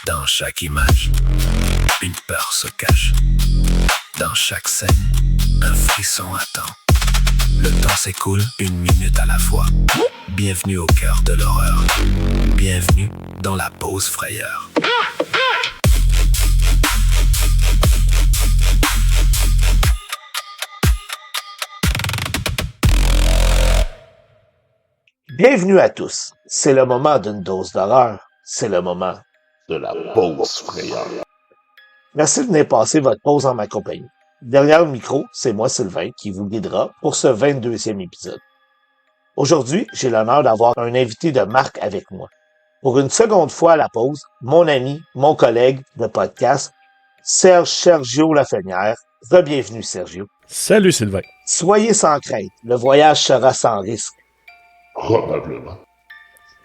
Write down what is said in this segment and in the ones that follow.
Dans chaque image, une peur se cache. Dans chaque scène, un frisson attend. Le temps s'écoule, une minute à la fois. Bienvenue au cœur de l'horreur. Bienvenue dans la pause frayeur. Bienvenue à tous. C'est le moment d'une dose d'horreur. C'est le moment de la pause frayeur. Merci de venir passer votre pause en ma compagnie. Derrière le micro, c'est moi, Sylvain, qui vous guidera pour ce 22e épisode. Aujourd'hui, j'ai l'honneur d'avoir un invité de marque avec moi. Pour une seconde fois à la pause, mon ami, mon collègue de podcast, Sergio Lafrenière. Re-bienvenue, Sergio. Salut, Sylvain. Soyez sans crainte, le voyage sera sans risque. Probablement.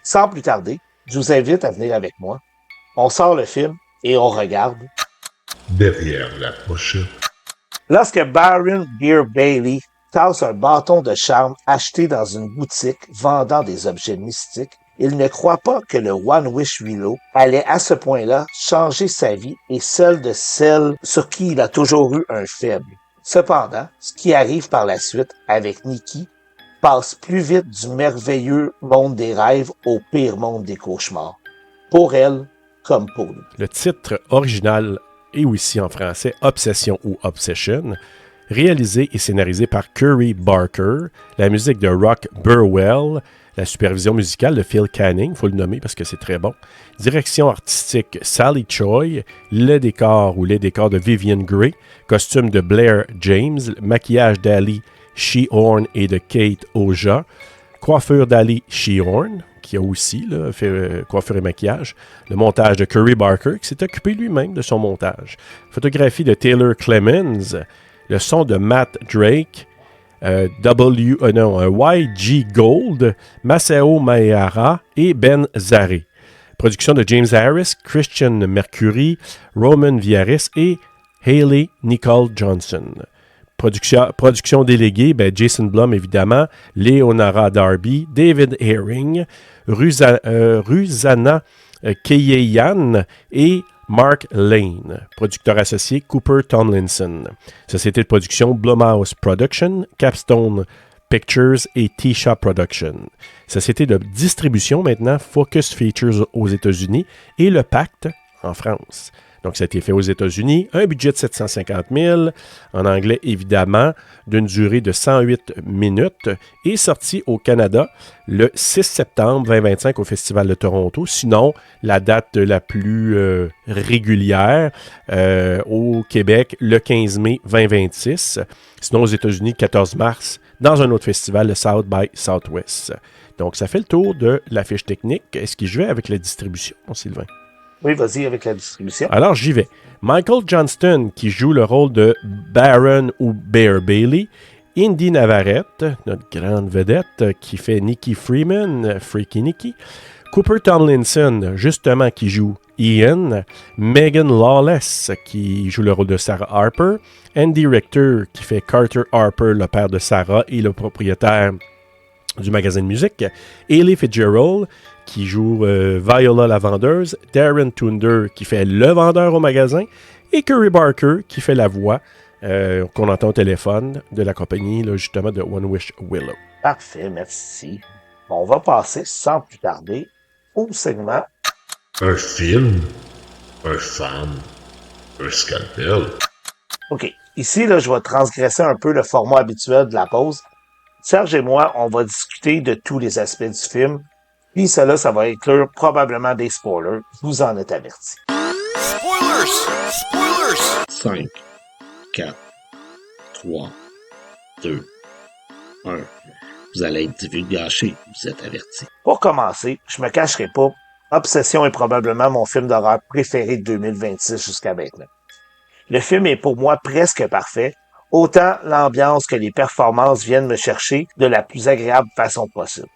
Sans plus tarder, je vous invite à venir avec moi. On sort le film et on regarde Derrière la pochette. Lorsque Baron Beer Bailey tasse un bâton de charme acheté dans une boutique vendant des objets mystiques, il ne croit pas que le One Wish Willow allait à ce point-là changer sa vie et celle de celle sur qui il a toujours eu un faible. Cependant, ce qui arrive par la suite avec Nikki passe plus vite du merveilleux monde des rêves au pire monde des cauchemars. Pour elle, comme pour nous. Le titre original est aussi en français Obsession ou Obsession, réalisé et scénarisé par Curry Barker, la musique de Rock Burwell, la supervision musicale de Phil Canning, il faut le nommer parce que c'est très bon, direction artistique Sally Choi, le décor ou les décors de Vivian Gray, costume de Blair James, maquillage d'Ali Sheehorn et de Kate Oja, coiffure d'Ali Sheehorn, qui a aussi là, fait coiffure et maquillage, le montage de Curry Barker, qui s'est occupé lui-même de son montage, photographie de Taylor Clemens, le son de Matt Drake, YG Gold, Masao Mayara et Ben Zare. Production de James Harris, Christian Mercury, Roman Viaris et Hayley Nicole Johnson. Production déléguée, Jason Blum évidemment, Leonora Darby, David Herring, Ruzana Keyeyan et Mark Lane. Producteur associé, Cooper Tomlinson. Société de production, Blumhouse Production, Capstone Pictures et Tisha Production. Société de distribution maintenant, Focus Features aux États-Unis et Le Pacte en France. Donc, ça a été fait aux États-Unis. Un budget de 750 000, en anglais évidemment, d'une durée de 108 minutes, et sorti au Canada le 6 septembre 2025 au Festival de Toronto. Sinon, la date la plus régulière au Québec, le 15 mai 2026. Sinon, aux États-Unis, 14 mars, dans un autre festival, le South by Southwest. Donc, ça fait le tour de la fiche technique. Est-ce que je vais avec la distribution, Sylvain? Oui, vas-y avec la distribution. Alors, j'y vais. Michael Johnston, qui joue le rôle de Baron ou Bear Bailey. Indy Navarrete, notre grande vedette, qui fait Nikki Freeman, Freaky Nikki. Cooper Tomlinson, justement, qui joue Ian. Megan Lawless, qui joue le rôle de Sarah Harper. Andy Richter, qui fait Carter Harper, le père de Sarah et le propriétaire du magasin de musique. Hayley Fitzgerald, qui joue Viola la vendeuse, Darren Tunder qui fait le vendeur au magasin, et Curry Barker qui fait la voix qu'on entend au téléphone de la compagnie là, justement de One Wish Willow. Parfait, merci. Bon, on va passer sans plus tarder au segment Un film, un fan, un scalpel. OK. Ici, là, je vais transgresser un peu le format habituel de la pause. Serge et moi, on va discuter de tous les aspects du film. Puis cela, ça va inclure probablement des spoilers. Vous en êtes avertis. Spoilers! Spoilers! 5, 4, 3, 2, 1. Vous allez être divulgâchés, vous êtes avertis. Pour commencer, je me cacherai pas, Obsession est probablement mon film d'horreur préféré de 2026 jusqu'à maintenant. Le film est pour moi presque parfait. Autant l'ambiance que les performances viennent me chercher de la plus agréable façon possible.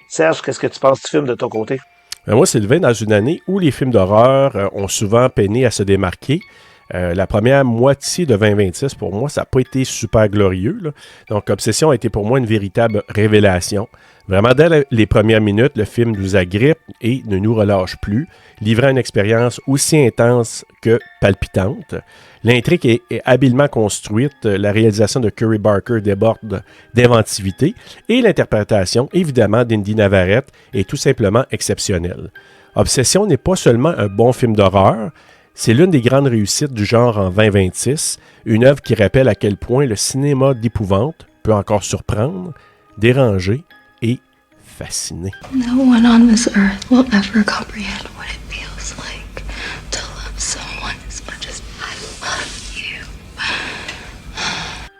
Serge, qu'est-ce que tu penses du film de ton côté? Moi, Sylvain, dans une année où les films d'horreur ont souvent peiné à se démarquer, La première moitié de 2026, pour moi, ça n'a pas été super glorieux, là. Donc, Obsession a été pour moi une véritable révélation. Vraiment, dès les premières minutes, le film nous agrippe et ne nous relâche plus, livrant une expérience aussi intense que palpitante. L'intrigue est habilement construite, la réalisation de Curry Barker déborde d'inventivité et l'interprétation, évidemment, d'Indy Navarrete est tout simplement exceptionnelle. Obsession n'est pas seulement un bon film d'horreur, c'est l'une des grandes réussites du genre en 2026, une œuvre qui rappelle à quel point le cinéma d'épouvante peut encore surprendre, déranger et fasciner. No one on this earth will ever comprehend what it feels like to love someone as much as I love you.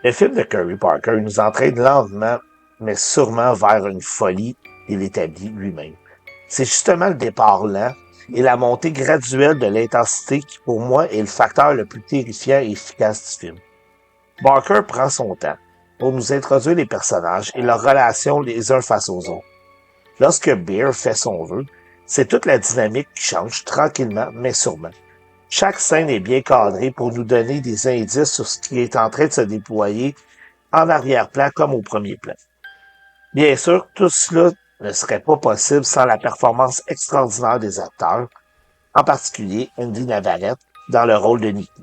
Le film de Curry Barker nous entraîne lentement, mais sûrement vers une folie qu'il établit lui-même. C'est justement le départ lent et la montée graduelle de l'intensité qui, pour moi, est le facteur le plus terrifiant et efficace du film. Barker prend son temps pour nous introduire les personnages et leurs relations les uns face aux autres. Lorsque Bear fait son vœu, c'est toute la dynamique qui change tranquillement mais sûrement. Chaque scène est bien cadrée pour nous donner des indices sur ce qui est en train de se déployer en arrière-plan comme au premier plan. Bien sûr, tout cela ne serait pas possible sans la performance extraordinaire des acteurs, en particulier Indy Navarrete dans le rôle de Nikki.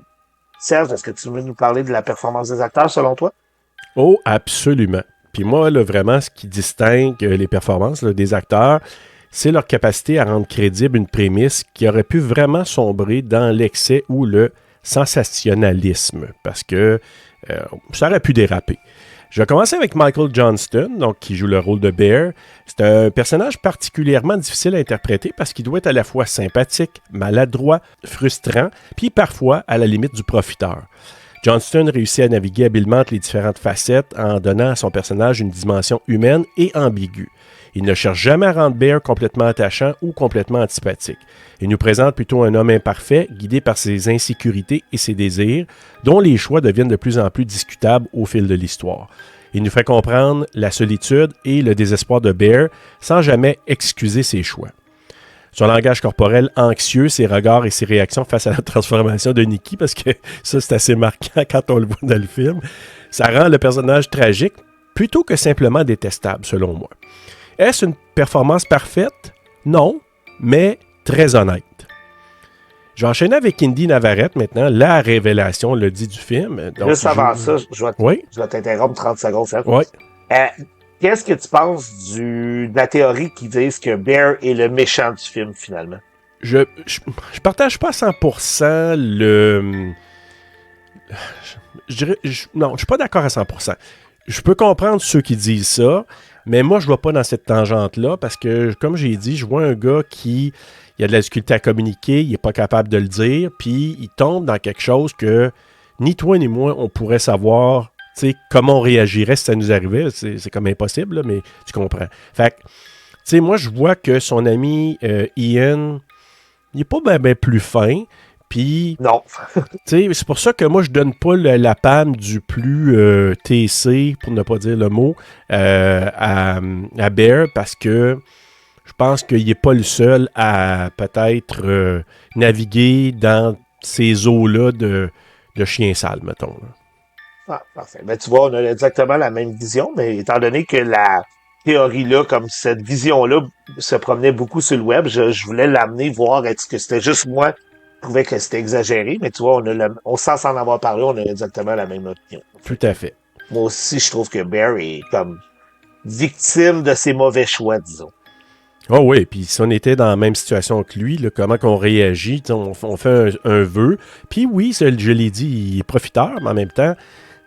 Serge, est-ce que tu veux nous parler de la performance des acteurs selon toi? Oh, absolument. Puis moi, là, vraiment, ce qui distingue les performances là, des acteurs, c'est leur capacité à rendre crédible une prémisse qui aurait pu vraiment sombrer dans l'excès ou le sensationnalisme, parce que ça aurait pu déraper. Je vais commencer avec Michael Johnston, donc, qui joue le rôle de Bear. C'est un personnage particulièrement difficile à interpréter parce qu'il doit être à la fois sympathique, maladroit, frustrant, puis parfois à la limite du profiteur. Johnston réussit à naviguer habilement entre les différentes facettes en donnant à son personnage une dimension humaine et ambiguë. Il ne cherche jamais à rendre Bear complètement attachant ou complètement antipathique. Il nous présente plutôt un homme imparfait, guidé par ses insécurités et ses désirs, dont les choix deviennent de plus en plus discutables au fil de l'histoire. Il nous fait comprendre la solitude et le désespoir de Bear sans jamais excuser ses choix. Son langage corporel anxieux, ses regards et ses réactions face à la transformation de Nikki, parce que ça, c'est assez marquant quand on le voit dans le film, ça rend le personnage tragique plutôt que simplement détestable, selon moi. Est-ce une performance parfaite? Non, mais très honnête. J'enchaîne avec Indy Navarrete maintenant, la révélation, le dit du film. Donc, juste avant ça, je vais t'interrompre 30 secondes. Oui. Qu'est-ce que tu penses de la théorie qui dit que Bear est le méchant du film, finalement? Je partage pas à 100% le... Non, je suis pas d'accord à 100%. Je peux comprendre ceux qui disent ça, mais moi, je ne vais pas dans cette tangente-là parce que, comme j'ai dit, je vois un gars qui il a de la difficulté à communiquer, il n'est pas capable de le dire, puis il tombe dans quelque chose que ni toi ni moi, on pourrait savoir comment on réagirait si ça nous arrivait. C'est comme impossible, là, mais tu comprends. Fait que, moi, je vois que son ami Ian, il n'est pas ben plus fin. Puis, non. C'est pour ça que moi, je donne pas la palme du plus TC, pour ne pas dire le mot, à Bear, parce que je pense qu'il n'est pas le seul à peut-être naviguer dans ces eaux-là de chien sale, mettons. Là. Ah, parfait. Ben, tu vois, on a exactement la même vision, mais étant donné que la théorie-là, comme cette vision-là se promenait beaucoup sur le web, je voulais l'amener voir est-ce que c'était juste moi qui trouvais que c'était exagéré, mais tu vois, on sans s'en avoir parlé, on a exactement la même opinion. Tout à fait. Moi aussi, je trouve que Bear est comme victime de ses mauvais choix, disons. Oh oui, puis si on était dans la même situation que lui, là, comment qu'on réagit, on fait un vœu, puis oui, je l'ai dit, il est profiteur, mais en même temps,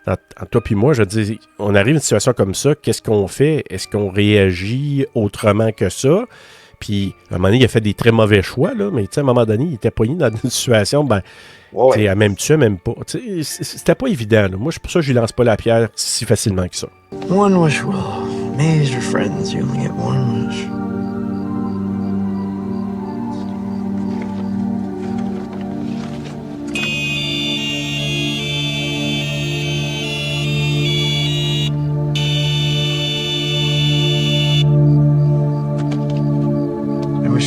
en toi puis moi, je dis, on arrive à une situation comme ça, qu'est-ce qu'on fait? Est-ce qu'on réagit autrement que ça? Puis, à un moment donné, il a fait des très mauvais choix, là, mais à un moment donné, il était poigné dans une situation, elle m'aime tuer, même pas. C'était pas évident. Là. Moi, pour ça, je lui lance pas la pierre si facilement que ça. One wish will amaze your friends. You only get one wish.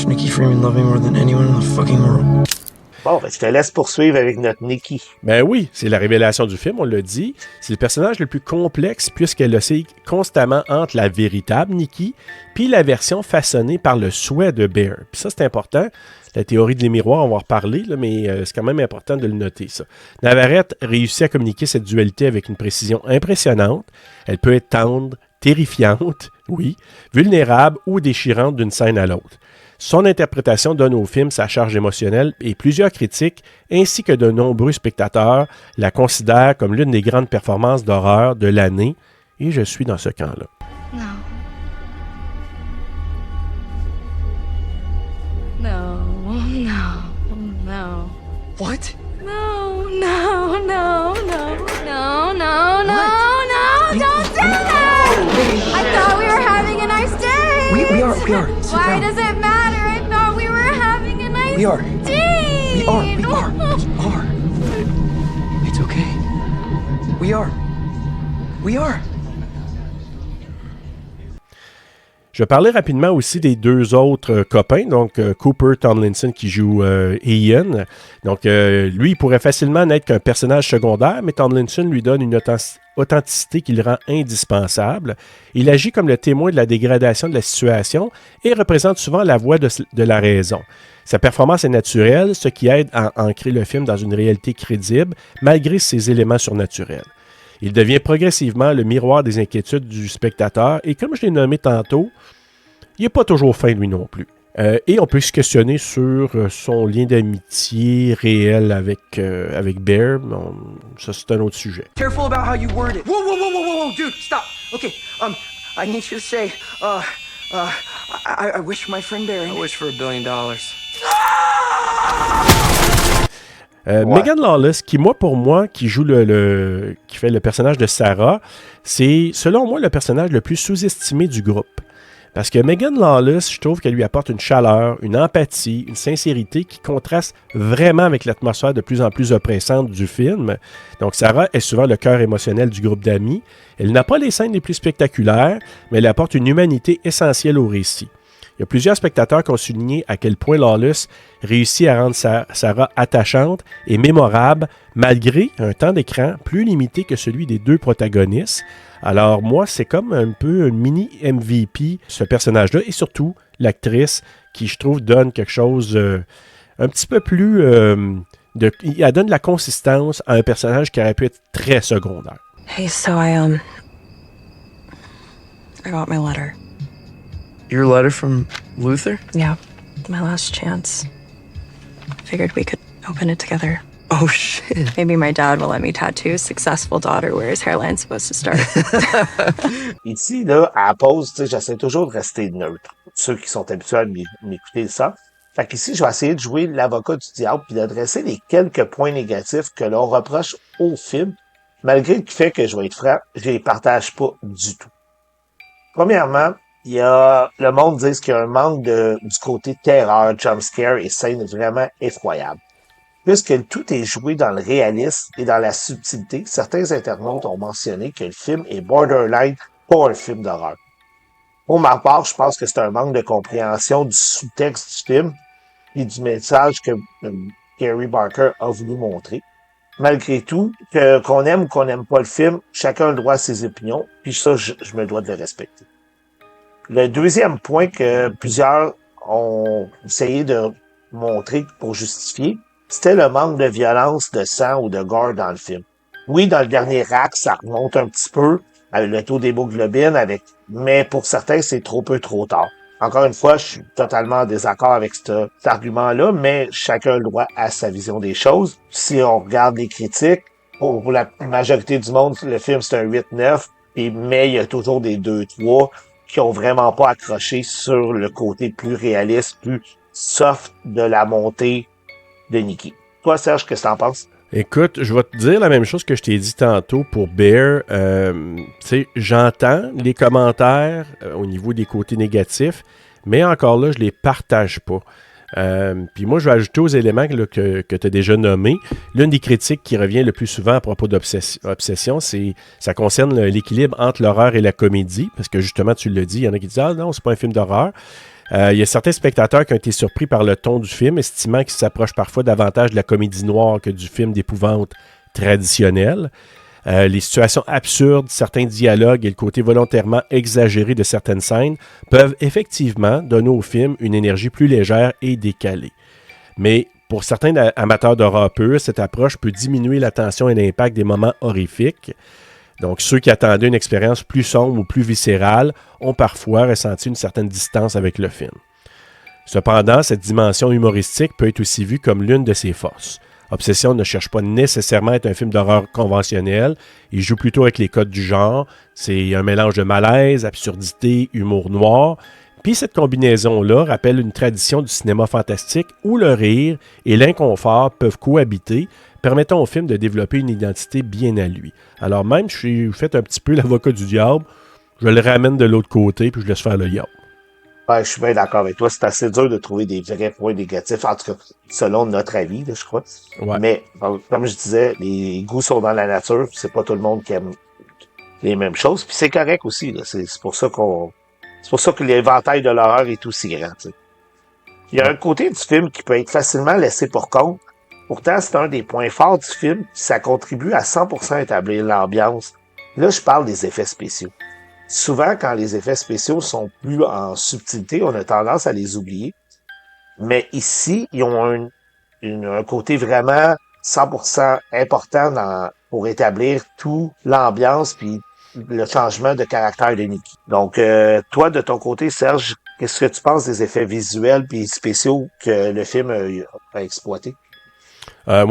Nikki Freeman loved me more than anyone in the fucking world. Bon, ben, je te laisse poursuivre avec notre Nikki. Ben oui, c'est la révélation du film, on l'a dit. C'est le personnage le plus complexe puisqu'elle oscille constamment entre la véritable Nikki puis la version façonnée par le souhait de Bear. Puis ça, c'est important. La théorie des miroirs, on va en reparler, là, mais c'est quand même important de le noter, ça. Navarrete réussit à communiquer cette dualité avec une précision impressionnante. Elle peut être tendre, terrifiante, oui, vulnérable ou déchirante d'une scène à l'autre. Son interprétation donne au film sa charge émotionnelle et plusieurs critiques, ainsi que de nombreux spectateurs, la considèrent comme l'une des grandes performances d'horreur de l'année, et je suis dans ce camp-là. No. No, no, no. What? No, no, no, no, no, no, no, no, don't do that! I thought we were having a nice day! We are. Sit Why down. does it matter? I thought we were having a nice We are. day! We are. It's okay. We are. Je vais parler rapidement aussi des deux autres copains, donc Cooper Tomlinson qui joue Ian. Donc lui, il pourrait facilement n'être qu'un personnage secondaire, mais Tomlinson lui donne une authenticité qui le rend indispensable. Il agit comme le témoin de la dégradation de la situation et représente souvent la voix de la raison. Sa performance est naturelle, ce qui aide à ancrer le film dans une réalité crédible, malgré ses éléments surnaturels. Il devient progressivement le miroir des inquiétudes du spectateur et comme je l'ai nommé tantôt, il n'est pas toujours fin lui non plus. Et on peut se questionner sur son lien d'amitié réel avec Bear. Bon, ça, c'est un autre sujet. Careful about how you word it. Whoa, dude, stop. Okay, I need you to say, I wish my friend Barry. I wish for $1 billion. Megan Lawless, pour moi, qui joue qui fait le personnage de Sarah, c'est, selon moi, le personnage le plus sous-estimé du groupe. Parce que Megan Lawless, je trouve qu'elle lui apporte une chaleur, une empathie, une sincérité qui contraste vraiment avec l'atmosphère de plus en plus oppressante du film. Donc Sarah est souvent le cœur émotionnel du groupe d'amis. Elle n'a pas les scènes les plus spectaculaires, mais elle apporte une humanité essentielle au récit. Il y a plusieurs spectateurs qui ont souligné à quel point Lawless réussit à rendre Sarah attachante et mémorable malgré un temps d'écran plus limité que celui des deux protagonistes. Alors moi, c'est comme un peu un mini MVP, ce personnage-là, et surtout l'actrice qui, je trouve, donne quelque chose un petit peu plus... elle donne de la consistance à un personnage qui aurait pu être très secondaire. Hey, so I got my letter. Your letter from Luther? Yeah, my last chance. Figured we could open it together. Oh, shit. Maybe my dad will let me tattoo successful daughter where his hairline's supposed to start. Ici, là, à la pause, j'essaie toujours de rester neutre. Ceux qui sont habitués à m'écouter ça. Fait qu'ici, je vais essayer de jouer l'avocat du diable puis d'adresser les quelques points négatifs que l'on reproche au film, malgré le fait que je vais être franc, je les partage pas du tout. Premièrement, il y a, le monde dit qu'il y a un manque du côté terreur, jumpscare et scènes vraiment effroyables. Puisque tout est joué dans le réalisme et dans la subtilité, certains internautes ont mentionné que le film est borderline pas un film d'horreur. Pour ma part, je pense que c'est un manque de compréhension du sous-texte du film et du message que Gary Barker a voulu montrer. Malgré tout, qu'on aime ou qu'on n'aime pas le film, chacun a le droit à ses opinions, puis ça, je me dois de le respecter. Le deuxième point que plusieurs ont essayé de montrer pour justifier, c'était le manque de violence, de sang ou de gore dans le film. Oui, dans le dernier acte, ça remonte un petit peu avec le taux d'hémoglobine, mais pour certains, c'est trop peu trop tard. Encore une fois, je suis totalement en désaccord avec cet argument-là, mais chacun a le droit à sa vision des choses. Si on regarde les critiques, pour la majorité du monde, le film c'est un 8-9, mais il y a toujours des 2-3 qui ont vraiment pas accroché sur le côté plus réaliste, plus soft de la montée de Nikki. Toi, Serge, qu'est-ce que t'en penses? Écoute, je vais te dire la même chose que je t'ai dit tantôt pour Bear. Tu sais, j'entends les commentaires au niveau des côtés négatifs, mais encore là, je les partage pas. Puis moi, je vais ajouter aux éléments que tu as déjà nommés. L'une des critiques qui revient le plus souvent à propos d'Obsession, ça concerne l'équilibre entre l'horreur et la comédie, parce que justement, tu l'as dit, il y en a qui disent « Ah non, c'est pas un film d'horreur ». Il y a certains spectateurs qui ont été surpris par le ton du film, estimant qu'il s'approche parfois davantage de la comédie noire que du film d'épouvante traditionnel. Les situations absurdes, certains dialogues et le côté volontairement exagéré de certaines scènes peuvent effectivement donner au film une énergie plus légère et décalée. Mais pour certains amateurs d'horreur pure, cette approche peut diminuer la tension et l'impact des moments horrifiques. Donc, ceux qui attendaient une expérience plus sombre ou plus viscérale ont parfois ressenti une certaine distance avec le film. Cependant, cette dimension humoristique peut être aussi vue comme l'une de ses forces. Obsession ne cherche pas nécessairement à être un film d'horreur conventionnel. Il joue plutôt avec les codes du genre. C'est un mélange de malaise, absurdité, humour noir. Puis cette combinaison-là rappelle une tradition du cinéma fantastique où le rire et l'inconfort peuvent cohabiter, permettant au film de développer une identité bien à lui. Alors même, je suis fait un petit peu l'avocat du diable, je le ramène de l'autre côté puis je laisse faire le diable. Ouais, je suis bien d'accord avec toi. C'est assez dur de trouver des vrais points négatifs, en tout cas, selon notre avis, là, je crois. Ouais. Mais, comme je disais, les goûts sont dans la nature. C'est pas tout le monde qui aime les mêmes choses. Puis c'est correct aussi, là. C'est pour ça que l'éventail de l'horreur est aussi grand, tu sais. Il y a un côté du film qui peut être facilement laissé pour compte. Pourtant, c'est un des points forts du film. Ça contribue à 100% à établir l'ambiance. Là, je parle des effets spéciaux. Souvent, quand les effets spéciaux sont plus en subtilité, on a tendance à les oublier. Mais ici, ils ont un côté vraiment 100% important pour établir tout l'ambiance puis le changement de caractère de Nikki. Donc, toi, de ton côté, Serge, qu'est-ce que tu penses des effets visuels puis spéciaux que le film a exploité? Pour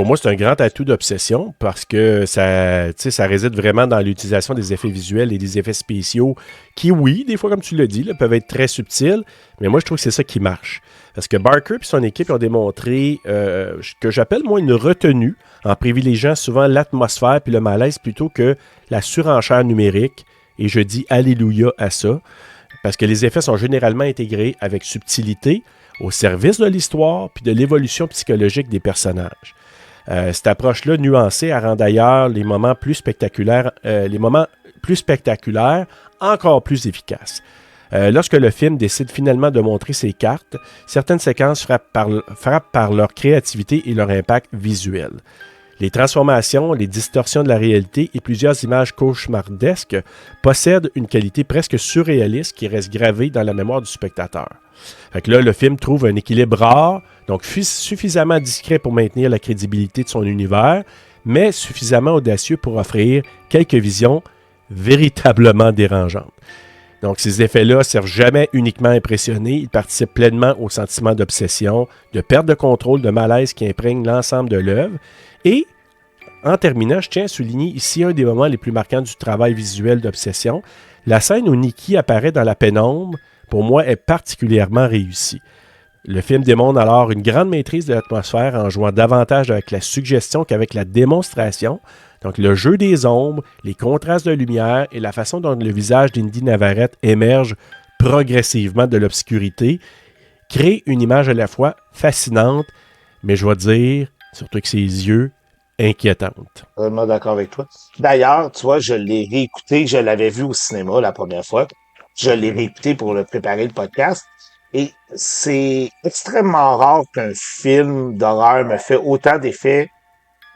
moi, c'est un grand atout d'obsession parce que ça réside vraiment dans l'utilisation des effets visuels et des effets spéciaux qui, oui, des fois, comme tu l'as dit, là, peuvent être très subtils, mais moi, je trouve que c'est ça qui marche. Parce que Barker et son équipe ont démontré que j'appelle, moi, une retenue en privilégiant souvent l'atmosphère puis le malaise plutôt que la surenchère numérique. Et je dis alléluia à ça parce que les effets sont généralement intégrés avec subtilité au service de l'histoire puis de l'évolution psychologique des personnages. Cette approche-là nuancée rend d'ailleurs les moments plus spectaculaires encore plus efficaces. Lorsque le film décide finalement de montrer ses cartes, certaines séquences frappent par leur créativité et leur impact visuel. Les transformations, les distorsions de la réalité et plusieurs images cauchemardesques possèdent une qualité presque surréaliste qui reste gravée dans la mémoire du spectateur. Fait que là, le film trouve un équilibre rare, donc suffisamment discret pour maintenir la crédibilité de son univers, mais suffisamment audacieux pour offrir quelques visions véritablement dérangeantes. Donc, ces effets-là ne servent jamais uniquement à impressionner, ils participent pleinement au sentiment d'obsession, de perte de contrôle, de malaise qui imprègne l'ensemble de l'œuvre. Et, en terminant, je tiens à souligner ici un des moments les plus marquants du travail visuel d'obsession. La scène où Nikki apparaît dans la pénombre, pour moi, est particulièrement réussie. Le film démontre alors une grande maîtrise de l'atmosphère en jouant davantage avec la suggestion qu'avec la démonstration. Donc, le jeu des ombres, les contrastes de lumière et la façon dont le visage d'Indy Navarrete émerge progressivement de l'obscurité crée une image à la fois fascinante, mais je vais dire, surtout avec ses yeux, inquiétante. Vraiment d'accord avec toi. D'ailleurs, tu vois, je l'ai réécouté, je l'avais vu au cinéma la première fois. Je l'ai réécouté pour préparer le podcast. Et c'est extrêmement rare qu'un film d'horreur me fait autant d'effets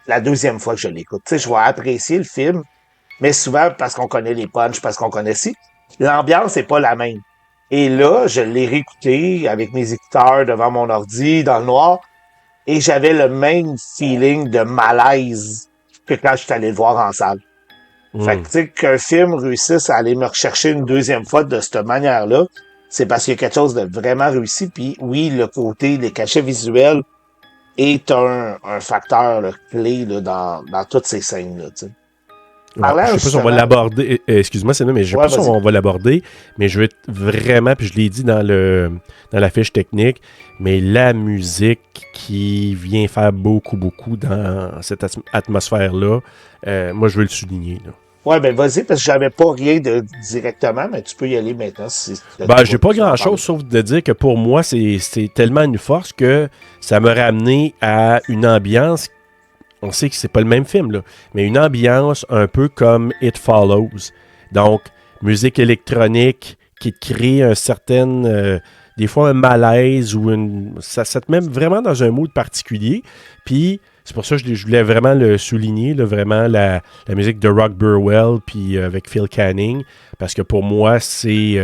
la deuxième fois que je l'écoute. Tu sais, je vais apprécier le film, mais souvent parce qu'on connaît les punchs, parce qu'on connaît l'ambiance n'est pas la même. Et là, je l'ai réécouté avec mes écouteurs devant mon ordi, dans le noir, et j'avais le même feeling de malaise que quand je suis allé le voir en salle. Fait que, tu sais, qu'un film réussisse à aller me rechercher une deuxième fois de cette manière-là, c'est parce qu'il y a quelque chose de vraiment réussi. Puis oui, le côté, les cachets visuels est un facteur là, clé là, dans toutes ces scènes-là, tu sais. Ouais, je sais pas si on va l'aborder. Excuse-moi, c'est là, mais je sais pas si on va l'aborder, mais je vais être vraiment, puis je l'ai dit dans la fiche technique, mais la musique qui vient faire beaucoup dans cette atmosphère-là, moi je veux le souligner. Là. Ouais, ben vas-y, parce que j'avais pas rien directement, mais tu peux y aller maintenant. J'ai pas grand-chose, sauf de dire que pour moi, c'est tellement une force que ça m'a ramené à une ambiance. On sait que c'est pas le même film, là, mais une ambiance un peu comme It Follows. Donc, musique électronique qui te crée un certain... des fois un malaise ou ça te met vraiment dans un mood particulier. Puis c'est pour ça que je voulais vraiment le souligner, là, vraiment la musique de Rock Burwell puis avec Phil Canning, parce que pour moi, c'est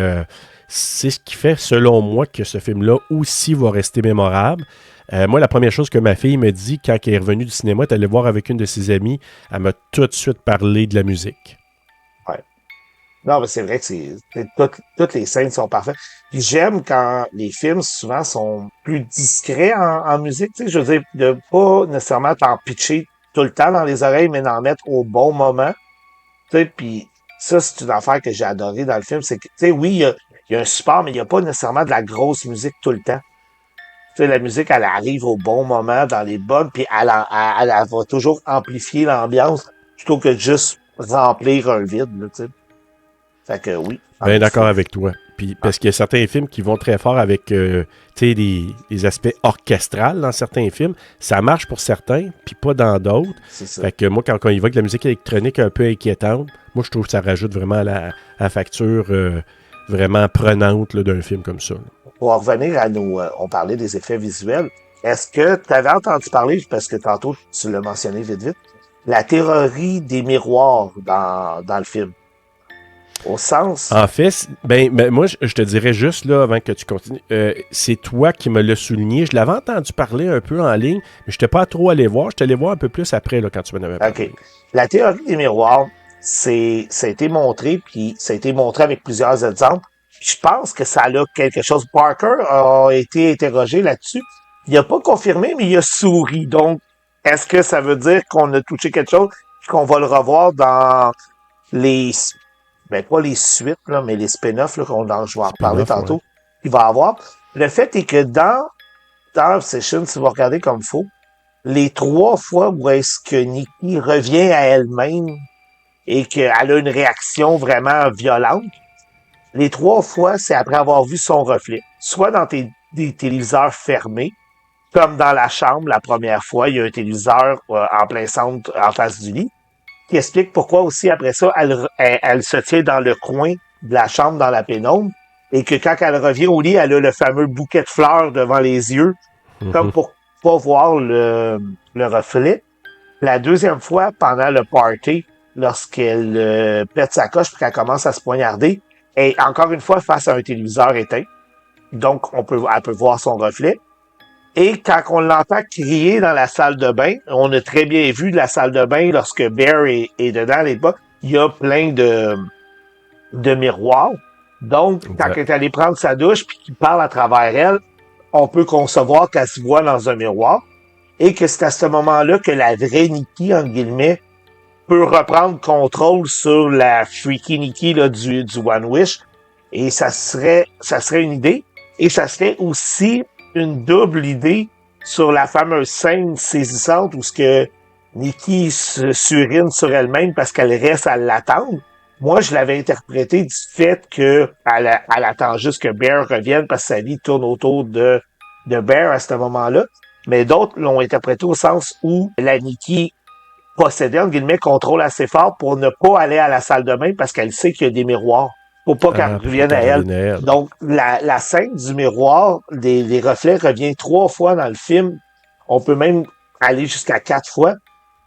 ce qui fait, selon moi, que ce film-là aussi va rester mémorable. Moi, la première chose que ma fille me dit quand elle est revenue du cinéma, elle est allée voir avec une de ses amies, elle m'a tout de suite parlé de la musique. Non, mais c'est vrai que toutes les scènes sont parfaites. Puis j'aime quand les films, souvent, sont plus discrets en musique. Tu sais, je veux dire, de pas nécessairement t'en pitcher tout le temps dans les oreilles, mais d'en mettre au bon moment. Tu sais, puis ça, c'est une affaire que j'ai adoré dans le film. C'est que, tu sais, oui, il y a un support, mais il n'y a pas nécessairement de la grosse musique tout le temps. Tu sais, la musique, elle arrive au bon moment, dans les bonnes, puis elle va toujours amplifier l'ambiance plutôt que juste remplir un vide, là, tu sais. Fait que oui. Bien d'accord avec toi. Puis, parce qu'il y a certains films qui vont très fort avec les aspects orchestrales dans certains films. Ça marche pour certains, puis pas dans d'autres. C'est ça. Fait que moi, quand on y va avec la musique électronique un peu inquiétante, moi, je trouve que ça rajoute vraiment à la facture vraiment prenante là, d'un film comme ça. Pour en revenir à nos... on parlait des effets visuels. Est-ce que tu avais entendu parler, parce que tantôt, tu l'as mentionné vite, la théorie des miroirs dans le film? Au sens... En fait, moi, je te dirais juste, là, avant que tu continues, c'est toi qui me l'as souligné. Je l'avais entendu parler un peu en ligne, mais je n'étais pas trop allé voir. Je suis allé voir un peu plus après, là, quand tu m'en avais parlé. OK. La théorie des miroirs, ça a été montré, puis ça a été montré avec plusieurs exemples. Je pense que ça a quelque chose. Parker a été interrogé là-dessus. Il n'a pas confirmé, mais il a souri. Donc, est-ce que ça veut dire qu'on a touché quelque chose et qu'on va le revoir dans les... pas les suites, là, mais les spin-offs, là, je vais en reparler tantôt, ouais. Il va avoir. Le fait est que dans Obsession, si vous regardez comme il faut, les 3 fois où est-ce que Nikki revient à elle-même et qu'elle a une réaction vraiment violente, les 3 fois, c'est après avoir vu son reflet. Soit dans des téléviseurs fermés, comme dans la chambre, la première fois, il y a un téléviseur en plein centre, en face du lit, qui explique pourquoi aussi, après ça, elle se tient dans le coin de la chambre, dans la pénombre, et que quand elle revient au lit, elle a le fameux bouquet de fleurs devant les yeux, comme pour pas voir le reflet. La deuxième fois, pendant le party, lorsqu'elle pète sa coche puis qu'elle commence à se poignarder, et encore une fois face à un téléviseur éteint. Donc, elle peut voir son reflet. Et quand on l'entend crier dans la salle de bain, on a très bien vu de la salle de bain, lorsque Bear est dedans à l'époque, il y a plein de miroirs. Donc, quand elle est allée prendre sa douche puis qu'il parle à travers elle, on peut concevoir qu'elle se voit dans un miroir. Et que c'est à ce moment-là que la vraie Nikki, en guillemets, peut reprendre contrôle sur la freaky Nikki là, du One Wish. Et ça serait une idée. Et ça serait aussi une double idée sur la fameuse scène saisissante où ce que Nikki surine sur elle-même parce qu'elle reste à l'attendre. Moi, je l'avais interprété du fait que elle attend juste que Bear revienne parce que sa vie tourne autour de Bear à ce moment-là. Mais d'autres l'ont interprété au sens où la Nikki possédait, en guillemets, contrôle assez fort pour ne pas aller à la salle de bain parce qu'elle sait qu'il y a des miroirs. Pour pas qu'elle revienne à elle. Donc, la scène du miroir, les reflets revient 3 fois dans le film. On peut même aller jusqu'à 4 fois.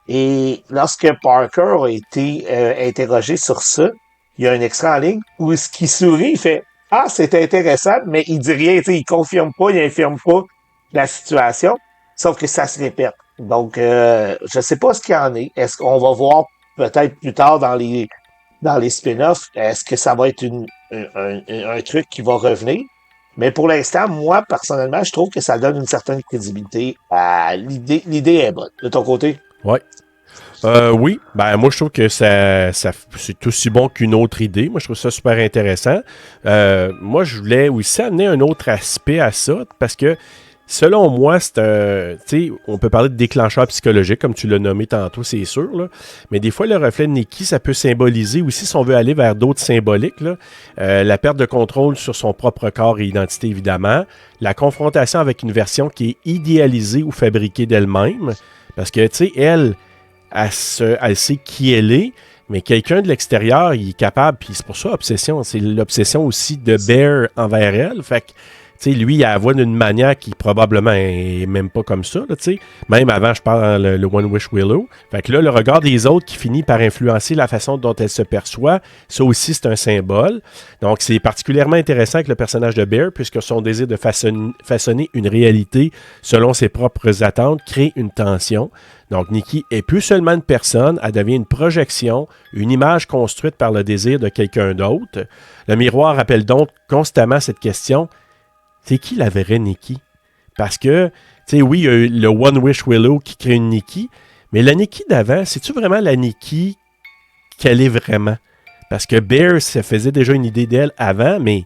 Et lorsque Parker a été interrogé sur ça, il y a un extrait en ligne où ce qui sourit, il fait « Ah, c'est intéressant », mais il dit rien, il confirme pas, il infirme pas la situation, sauf que ça se répète. Donc, je sais pas ce qu'il y en est. Est-ce qu'on va voir peut-être plus tard dans les spin-offs, est-ce que ça va être un truc qui va revenir? Mais pour l'instant, moi, personnellement, je trouve que ça donne une certaine crédibilité à l'idée. L'idée est bonne. De ton côté? Ouais. Oui, moi je trouve que ça c'est aussi bon qu'une autre idée. Moi je trouve ça super intéressant. Moi je voulais aussi amener un autre aspect à ça parce que selon moi, on peut parler de déclencheur psychologique, comme tu l'as nommé tantôt, c'est sûr, là. Mais des fois, le reflet de Nikki, ça peut symboliser aussi, si on veut aller vers d'autres symboliques, là, la perte de contrôle sur son propre corps et identité, évidemment, la confrontation avec une version qui est idéalisée ou fabriquée d'elle-même, parce que, tu sais, elle sait qui elle est, Mais quelqu'un de l'extérieur, il est capable, puis c'est pour ça, obsession, c'est l'obsession aussi de Bear envers elle. Fait que, tu sais, lui, il la voit d'une manière qui probablement est même pas comme ça, tu sais. Même avant, je parle le One Wish Willow. Fait que là, le regard des autres qui finit par influencer la façon dont elle se perçoit, ça aussi, c'est un symbole. Donc, c'est particulièrement intéressant avec le personnage de Bear, puisque son désir de façonner une réalité selon ses propres attentes crée une tension. Donc, Nikki est plus seulement une personne, elle devient une projection, une image construite par le désir de quelqu'un d'autre. Le miroir rappelle donc constamment cette question: c'est qui la vraie Nikki? Parce que, tu sais, oui, il y a eu le One Wish Willow qui crée une Nikki, mais la Nikki d'avant, c'est-tu vraiment la Nikki qu'elle est vraiment? Parce que Bear se faisait déjà une idée d'elle avant, mais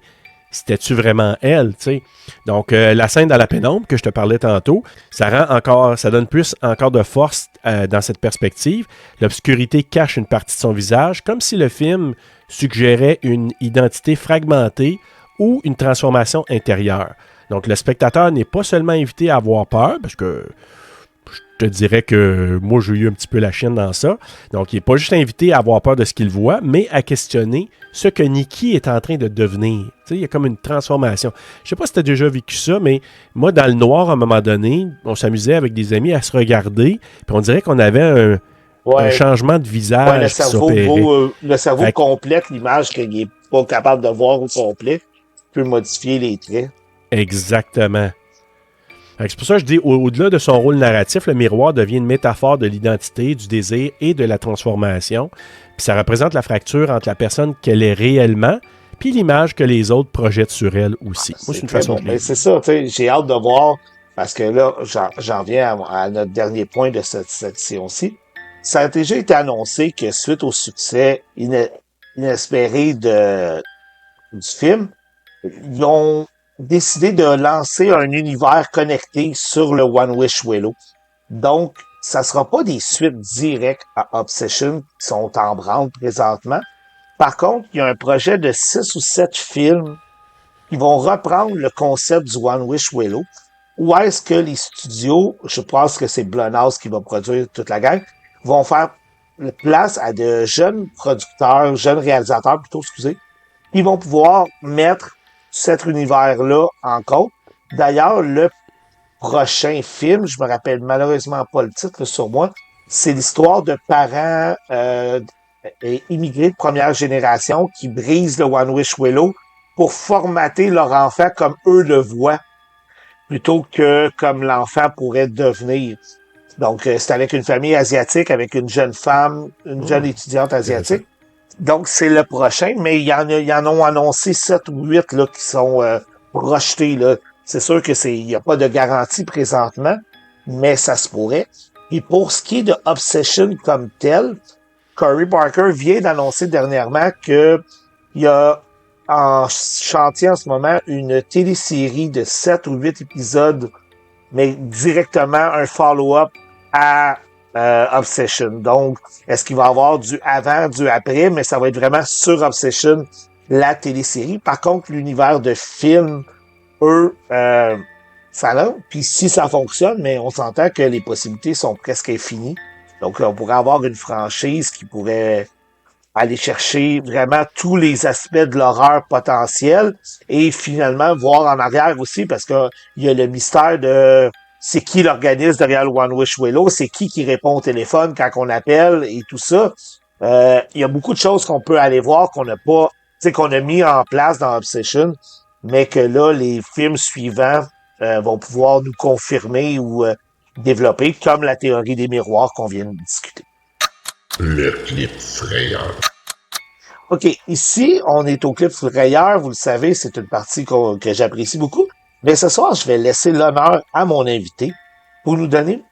c'était-tu vraiment elle, tu sais? Donc, la scène dans la pénombre que je te parlais tantôt, ça donne plus encore de force dans cette perspective. L'obscurité cache une partie de son visage, comme si le film suggérait une identité fragmentée ou une transformation intérieure. Donc, le spectateur n'est pas seulement invité à avoir peur, parce que je te dirais que moi, j'ai eu un petit peu la chienne dans ça. Donc, il n'est pas juste invité à avoir peur de ce qu'il voit, mais à questionner ce que Nikki est en train de devenir. Tu sais, il y a comme une transformation. Je ne sais pas si tu as déjà vécu ça, mais moi, dans le noir, à un moment donné, on s'amusait avec des amis à se regarder, puis on dirait qu'on avait un changement de visage le qui cerveau, s'opérait. le cerveau complète l'image qu'il n'est pas capable de voir au complet, peut modifier les traits. Exactement. C'est pour ça que je dis, au-delà de son rôle narratif, le miroir devient une métaphore de l'identité, du désir et de la transformation. Puis ça représente la fracture entre la personne qu'elle est réellement puis l'image que les autres projettent sur elle aussi. Moi, c'est une façon de c'est ça, tu sais, j'ai hâte de voir, parce que là, j'en viens à notre dernier point de cette section-ci. Ça a déjà été annoncé que suite au succès inespéré du film, ils ont décidé de lancer un univers connecté sur le One Wish Willow. Donc, ça sera pas des suites directes à Obsession qui sont en branle présentement. Par contre, il y a un projet de 6 ou 7 films qui vont reprendre le concept du One Wish Willow. Où est-ce que les studios, je pense que c'est Blumhouse qui va produire toute la gang, vont faire place à de jeunes producteurs, jeunes réalisateurs plutôt, excusez, qui vont pouvoir mettre cet univers-là en compte. D'ailleurs, le prochain film, je me rappelle malheureusement pas le titre là, sur moi, c'est l'histoire de parents immigrés de première génération qui brisent le One Wish Willow pour formater leur enfant comme eux le voient, plutôt que comme l'enfant pourrait devenir. Donc, c'est avec une famille asiatique, avec une jeune femme, une jeune étudiante asiatique. Donc, c'est le prochain, mais il y en ont annoncé 7 ou 8 là, qui sont projetés. Là. C'est sûr que il n'y a pas de garantie présentement, mais ça se pourrait. Et pour ce qui est de Obsession comme tel, Corey Barker vient d'annoncer dernièrement que il y a en chantier en ce moment une télésérie de 7 ou 8 épisodes, mais directement un follow-up à Obsession. Donc, est-ce qu'il va y avoir du avant, du après, mais ça va être vraiment sur Obsession, la télésérie. Par contre, l'univers de film, ça là. Puis si ça fonctionne, mais on s'entend que les possibilités sont presque infinies. Donc, on pourrait avoir une franchise qui pourrait aller chercher vraiment tous les aspects de l'horreur potentielle et finalement voir en arrière aussi, parce que il y a le mystère de c'est qui l'organisme derrière le One Wish Willow, c'est qui répond au téléphone quand on appelle et tout ça. Il y a beaucoup de choses qu'on peut aller voir qu'on n'a pas, tu sais, qu'on a mis en place dans Obsession, mais que là, les films suivants vont pouvoir nous confirmer ou développer, comme la théorie des miroirs qu'on vient de discuter. Le clip frayeur. OK, ici, on est au clip frayeur. Vous le savez, c'est une partie que j'apprécie beaucoup. Mais ce soir, je vais laisser l'honneur à mon invité pour nous donner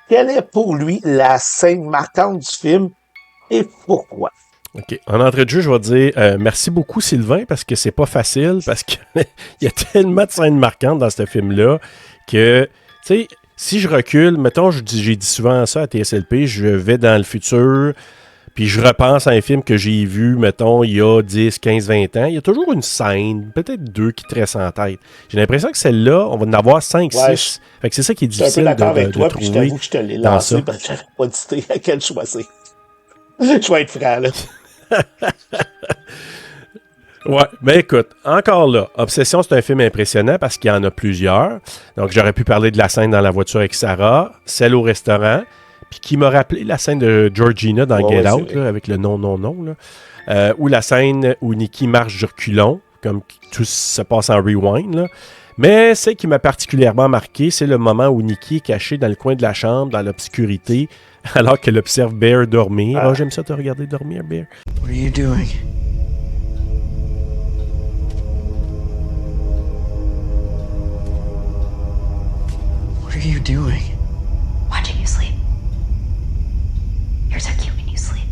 quelle est pour lui la scène marquante du film et pourquoi. OK. En entrée de jeu, je vais dire merci beaucoup, Sylvain, parce que c'est pas facile, parce qu'il y a tellement de scènes marquantes dans ce film-là que, tu sais, si je recule, mettons, j'ai dit souvent ça à TSLP, je vais dans le futur, puis je repense à un film que j'ai vu, mettons, il y a 10, 15, 20 ans, il y a toujours une scène, peut-être 2 qui te restent en tête. J'ai l'impression que celle-là, on va en avoir 5, 6. Fait que c'est ça qui est difficile de trouver. Je t'avoue que je te l'ai lancé parce que j'avais pas d'idée à quel choisir. Je vais être franc, là. Ouais, mais écoute, encore là, Obsession, c'est un film impressionnant parce qu'il y en a plusieurs. Donc, j'aurais pu parler de la scène dans la voiture avec Sarah, celle au restaurant, puis qui m'a rappelé la scène de Georgina dans Ouais, Get ouais, Out, c'est vrai. là, avec le non, non, non, là. Ou la scène où Nikki marche du reculon, comme tout se passe en rewind, là. Mais celle qui m'a particulièrement marqué, c'est le moment où Nikki est cachée dans le coin de la chambre, dans l'obscurité, alors qu'elle observe Bear dormir. Ah. Oh, j'aime ça te regarder dormir, Bear. What are you doing? What are you doing? Watching you sleep. You're so cute when you sleep.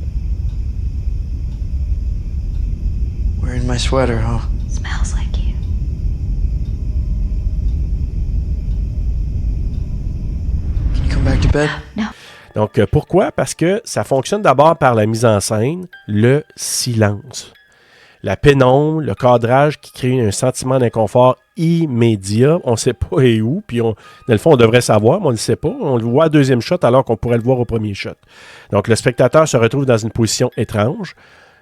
Wearing my sweater, huh? Smells like you. Can you come back to bed? No. Donc, pourquoi? Parce que ça fonctionne d'abord par la mise en scène, le silence. La pénombre, le cadrage qui crée un sentiment d'inconfort immédiat. On ne sait pas et où. Puis, dans le fond, on devrait savoir, mais on ne le sait pas. On le voit à deuxième shot alors qu'on pourrait le voir au premier shot. Donc, le spectateur se retrouve dans une position étrange.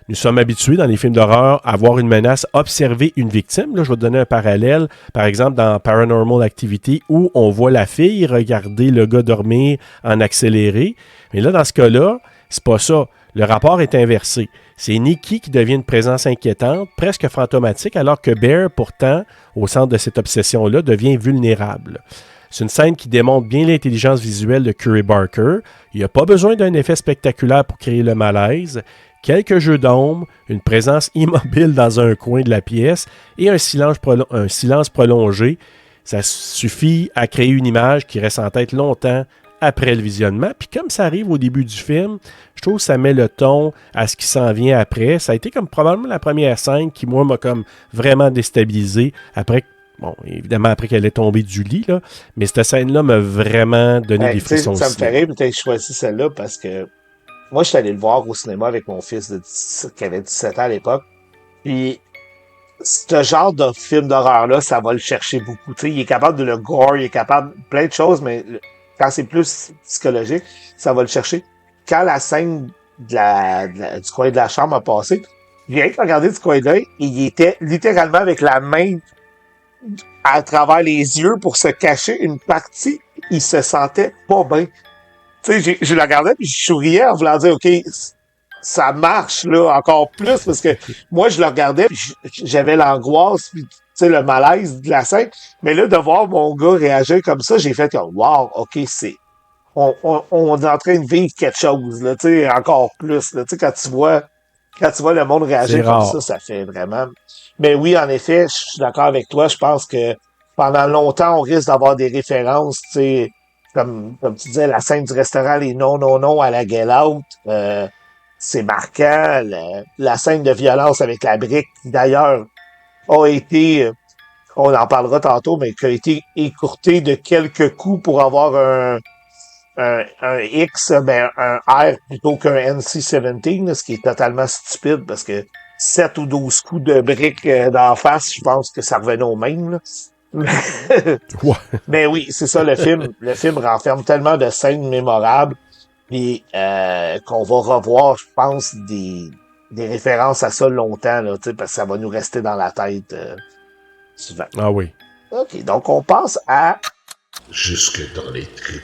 Nous sommes habitués dans les films d'horreur à voir une menace, observer une victime. Là, je vais te donner un parallèle. Par exemple, dans Paranormal Activity, où on voit la fille regarder le gars dormir en accéléré. Mais là, dans ce cas-là, c'est pas ça. Le rapport est inversé. C'est Nikki qui devient une présence inquiétante, presque fantomatique, alors que Bear, pourtant, au centre de cette obsession-là, devient vulnérable. C'est une scène qui démontre bien l'intelligence visuelle de Curry Barker. Il n'y a pas besoin d'un effet spectaculaire pour créer le malaise. Quelques jeux d'ombre, une présence immobile dans un coin de la pièce et un silence prolongé. Ça suffit à créer une image qui reste en tête longtemps après le visionnement. Puis comme ça arrive au début du film, je trouve que ça met le ton à ce qui s'en vient après. Ça a été comme probablement la première scène qui, moi, m'a comme vraiment déstabilisé après. Bon, évidemment, après qu'elle est tombée du lit, là. Mais cette scène-là m'a vraiment donné Hey, des tu sais, frissons. ça me aussi. fait rire que tu aies choisi celle-là parce que moi, je suis allé le voir au cinéma avec mon fils qui avait 17 ans à l'époque. Puis, ce genre de film d'horreur-là, ça va le chercher beaucoup. Tu sais, il est capable de le gore, il est capable de plein de choses, mais quand c'est plus psychologique, ça va le chercher. Quand la scène du coin de la chambre a passé, j'ai rien que regardé du coin d'œil, et il était littéralement avec la main à travers les yeux pour se cacher une partie. Il se sentait pas bien. Tu sais, je le regardais puis je souriais en voulant dire, OK, ça marche, là, encore plus, parce que moi, je le regardais puis j'avais l'angoisse puis, tu sais, le malaise de la scène. Mais là, de voir mon gars réagir comme ça, j'ai fait comme, wow, OK, on est en train de vivre quelque chose, là, tu sais, encore plus, là, tu sais, quand tu vois le monde réagir C'est comme rare. ça fait vraiment. Mais oui, en effet, je suis d'accord avec toi. Je pense que pendant longtemps, on risque d'avoir des références, tu sais, comme tu disais, la scène du restaurant, les non, non, non à la Get Out, c'est marquant. La scène de violence avec la brique, qui d'ailleurs a été, on en parlera tantôt, mais qui a été écourtée de quelques coups pour avoir un X, ben, un R plutôt qu'un NC-17, là, ce qui est totalement stupide parce que 7 ou 12 coups de briques d'en face, je pense que ça revenait au même, là. Ouais. Mais oui, c'est ça, le film. Le film renferme tellement de scènes mémorables et qu'on va revoir, je pense, des références à ça longtemps, là, parce que ça va nous rester dans la tête souvent. Ah oui. OK, donc on passe à... Jusque dans les tripes.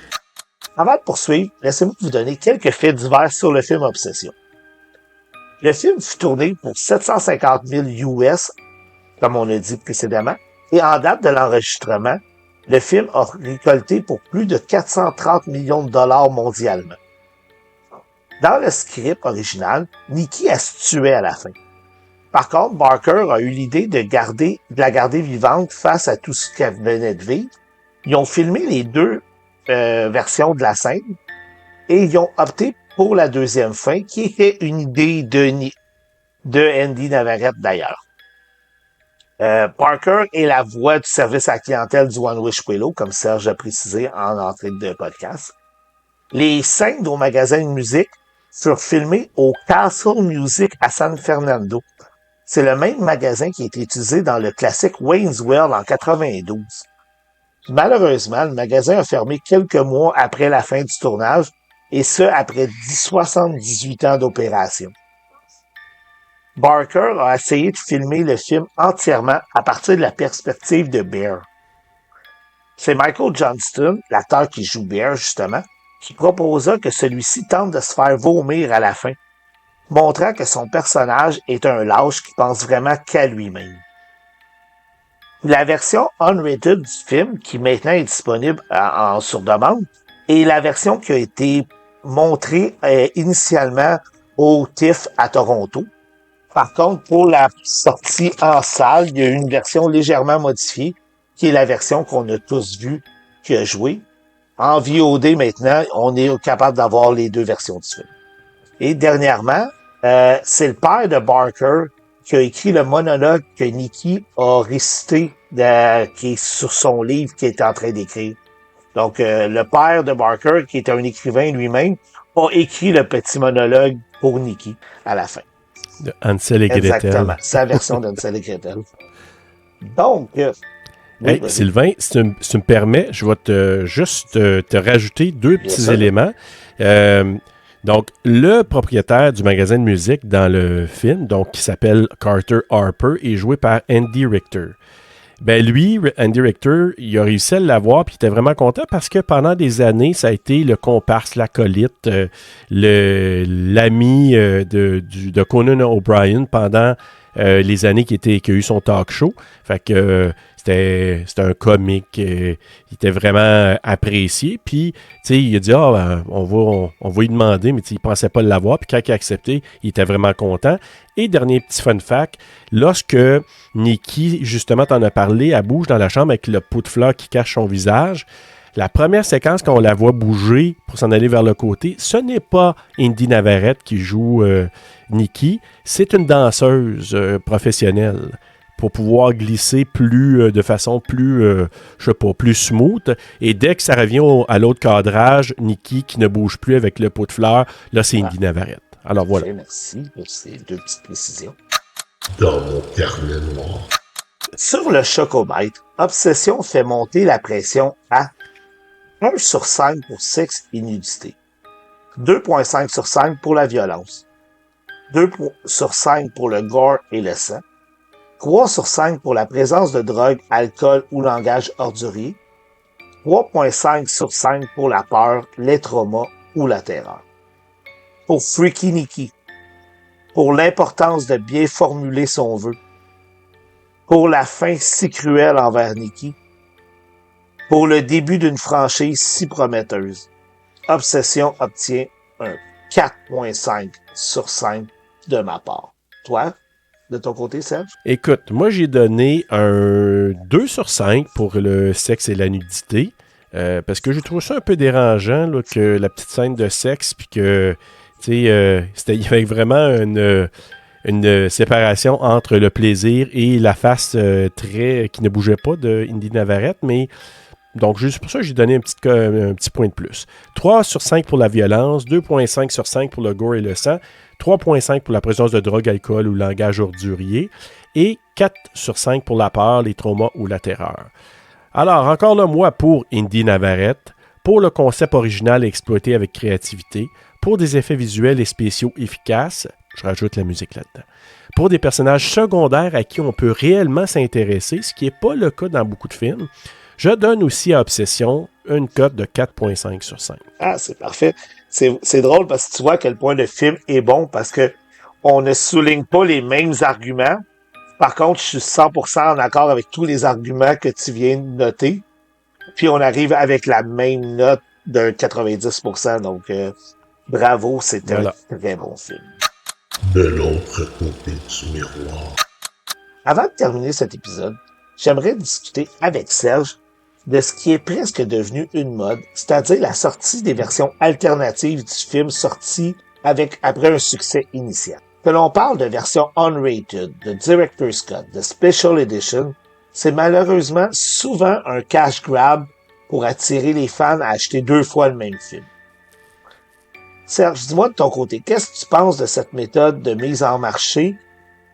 Avant de poursuivre, laissez-moi vous donner quelques faits divers sur le film Obsession. Le film fut tourné pour 750 000 US, comme on a dit précédemment, et en date de l'enregistrement, le film a récolté pour plus de 430 millions de dollars mondialement. Dans le script original, Nikki se tuait à la fin. Par contre, Barker a eu l'idée de la garder vivante face à tout ce qu'elle venait de vivre. Ils ont filmé les deux versions de la scène et ils ont opté pour la deuxième fin, qui était une idée de Andy Navarrete d'ailleurs. Parker est la voix du service à la clientèle du One Wish Willow, comme Serge a précisé en entrée de podcast. Les scènes au magasin de musique furent filmées au Castle Music à San Fernando. C'est le même magasin qui a été utilisé dans le classique Wayne's World en 92. Malheureusement, le magasin a fermé quelques mois après la fin du tournage et ce, après 78 ans d'opération. Barker a essayé de filmer le film entièrement à partir de la perspective de Bear. C'est Michael Johnston, l'acteur qui joue Bear justement, qui proposa que celui-ci tente de se faire vomir à la fin, montrant que son personnage est un lâche qui pense vraiment qu'à lui-même. La version unrated du film, qui maintenant est disponible sur demande, est la version qui a été montrée initialement au TIFF à Toronto. Par contre, pour la sortie en salle, il y a une version légèrement modifiée, qui est la version qu'on a tous vue, qui a joué. En VOD maintenant, on est capable d'avoir les deux versions du film. Et dernièrement, c'est le père de Barker qui a écrit le monologue que Nikki a récité, qui est sur son livre qu'il est en train d'écrire. Donc, le père de Barker, qui est un écrivain lui-même, a écrit le petit monologue pour Nikki à la fin. De Hansel et Gretel. Exactement, sa version d'Hansel et Gretel. Donc, oui, hey, Sylvain, si tu me permets, je vais juste te rajouter deux petits éléments. Donc, le propriétaire du magasin de musique dans le film, donc qui s'appelle Carter Harper, est joué par Andy Richter. Ben lui, Andy Richter, il a réussi à l'avoir, puis il était vraiment content parce que pendant des années, ça a été le comparse, l'acolyte, l'ami de Conan O'Brien pendant les années qu'il a eu son talk show. Fait que c'était un comique, il était vraiment apprécié. Puis, tu sais, il a dit, on va lui demander, mais il pensait pas l'avoir. Puis quand il a accepté, il était vraiment content. Et dernier petit fun fact, lorsque Nikki, justement, t'en a parlé, elle bouge dans la chambre avec le pot de fleurs qui cache son visage. La première séquence qu'on la voit bouger pour s'en aller vers le côté, ce n'est pas Indy Navarrete qui joue Nikki, c'est une danseuse professionnelle pour pouvoir glisser de façon plus smooth. Et dès que ça revient à l'autre cadrage, Nikki qui ne bouge plus avec le pot de fleurs, là c'est Indy Navarrete. Alors voilà. Merci pour ces deux petites précisions. Dans mon carnet noir. Sur le Chocobite, Obsession fait monter la pression à 1 sur 5 pour sexe et nudité, 2,5 sur 5 pour la violence, 2 sur 5 pour le gore et le sang, 3 sur 5 pour la présence de drogue, alcool ou langage ordurier, 3,5 sur 5 pour la peur, les traumas ou la terreur. Pour Freaky Nikki, pour l'importance de bien formuler son vœu, pour la fin si cruelle envers Nikki, pour le début d'une franchise si prometteuse, Obsession obtient un 4,5 sur 5 de ma part. Toi, de ton côté, Serge? Écoute, moi j'ai donné un 2 sur 5 pour le sexe et la nudité, parce que je trouve ça un peu dérangeant là, que la petite scène de sexe, puis que il y avait vraiment une séparation entre le plaisir et la face qui ne bougeait pas de Indy Navarrete, mais donc juste pour ça, j'ai donné un petit point de plus. 3 sur 5 pour la violence, 2,5 sur 5 pour le gore et le sang, 3,5 pour la présence de drogue, alcool ou langage ordurier, et 4 sur 5 pour la peur, les traumas ou la terreur. Alors, encore là, moi, pour Indy Navarrete, pour le concept original exploité avec créativité, pour des effets visuels et spéciaux efficaces, je rajoute la musique là-dedans, pour des personnages secondaires à qui on peut réellement s'intéresser, ce qui n'est pas le cas dans beaucoup de films, je donne aussi à Obsession une cote de 4,5 sur 5. Ah, c'est parfait. C'est drôle parce que tu vois à quel point le film est bon parce que on ne souligne pas les mêmes arguments. Par contre, je suis 100% en accord avec tous les arguments que tu viens de noter. Puis on arrive avec la même note d'un 90%. Donc, bravo, c'est un très bon film. De l'autre côté du miroir. Avant de terminer cet épisode, j'aimerais discuter avec Serge de ce qui est presque devenu une mode, c'est-à-dire la sortie des versions alternatives du film sorti après un succès initial. Que l'on parle de version unrated, de Director's Cut, de Special Edition, c'est malheureusement souvent un cash grab pour attirer les fans à acheter 2 fois le même film. Serge, dis-moi de ton côté, qu'est-ce que tu penses de cette méthode de mise en marché?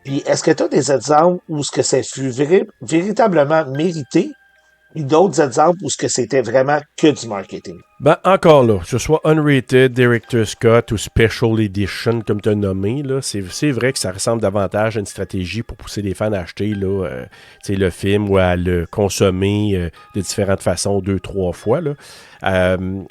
Puis est-ce que tu as des exemples où ce que ça fut véritablement mérité? Et d'autres exemples où ce que c'était vraiment que du marketing? Ben, encore là, que ce soit Unrated, Director's Cut ou Special Edition, comme tu as nommé, là, c'est vrai que ça ressemble davantage à une stratégie pour pousser les fans à acheter là, le film ou à le consommer de différentes façons 2-3 fois. Là.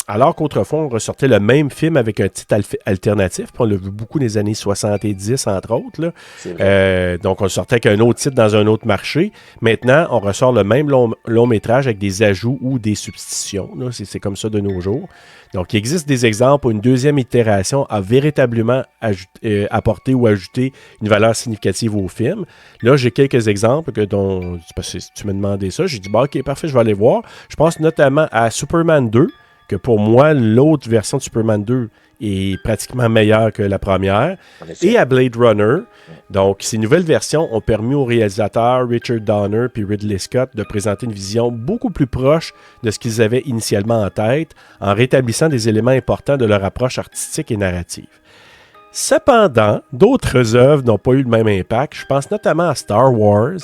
Alors qu'autrefois, on ressortait le même film avec un titre alternatif, puis on l'a vu beaucoup dans les années 70, entre autres. Là. Donc, on le sortait avec un autre titre dans un autre marché. Maintenant, on ressort le même long métrage avec des ajouts ou des substitutions. Là. C'est comme ça de nos jours. Donc, il existe des exemples où une deuxième itération a véritablement apporté ou ajouté une valeur significative au film. Là, j'ai quelques exemples parce que tu m'as demandé ça. J'ai dit, OK, parfait, je vais aller voir. Je pense notamment à Superman 2, que pour moi, l'autre version de Superman 2 est pratiquement meilleure que la première, et à Blade Runner. Donc, ces nouvelles versions ont permis aux réalisateurs Richard Donner et Ridley Scott de présenter une vision beaucoup plus proche de ce qu'ils avaient initialement en tête, en rétablissant des éléments importants de leur approche artistique et narrative. Cependant, d'autres œuvres n'ont pas eu le même impact. Je pense notamment à Star Wars,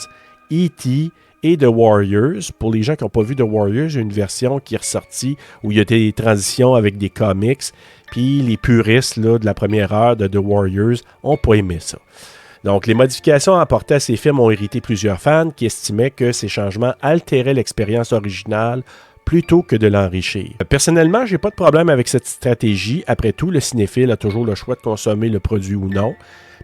E.T., et The Warriors. Pour les gens qui n'ont pas vu The Warriors, il y a une version qui est ressortie où il y a des transitions avec des comics. Puis les puristes là, de la première heure de The Warriors n'ont pas aimé ça. Donc, les modifications apportées à ces films ont irrité plusieurs fans qui estimaient que ces changements altéraient l'expérience originale plutôt que de l'enrichir. Personnellement, j'ai pas de problème avec cette stratégie. Après tout, le cinéphile a toujours le choix de consommer le produit ou non.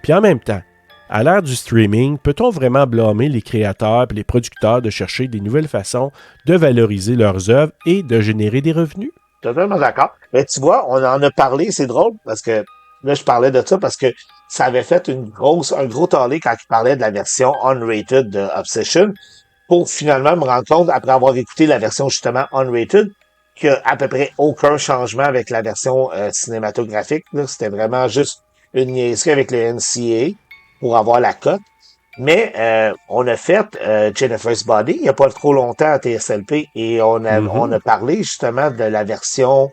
Puis en même temps, à l'ère du streaming, peut-on vraiment blâmer les créateurs et les producteurs de chercher des nouvelles façons de valoriser leurs œuvres et de générer des revenus? Totalement d'accord. Mais tu vois, on en a parlé, c'est drôle, parce que là, je parlais de ça parce que ça avait fait un gros tollé quand il parlait de la version unrated de Obsession, pour finalement me rendre compte, après avoir écouté la version justement unrated, qu'il n'y a à peu près aucun changement avec la version cinématographique. Là. C'était vraiment juste une niaiserie avec le NCA pour avoir la cote. Mais on a fait Jennifer's Body il n'y a pas trop longtemps à TSLP et on a parlé justement de la version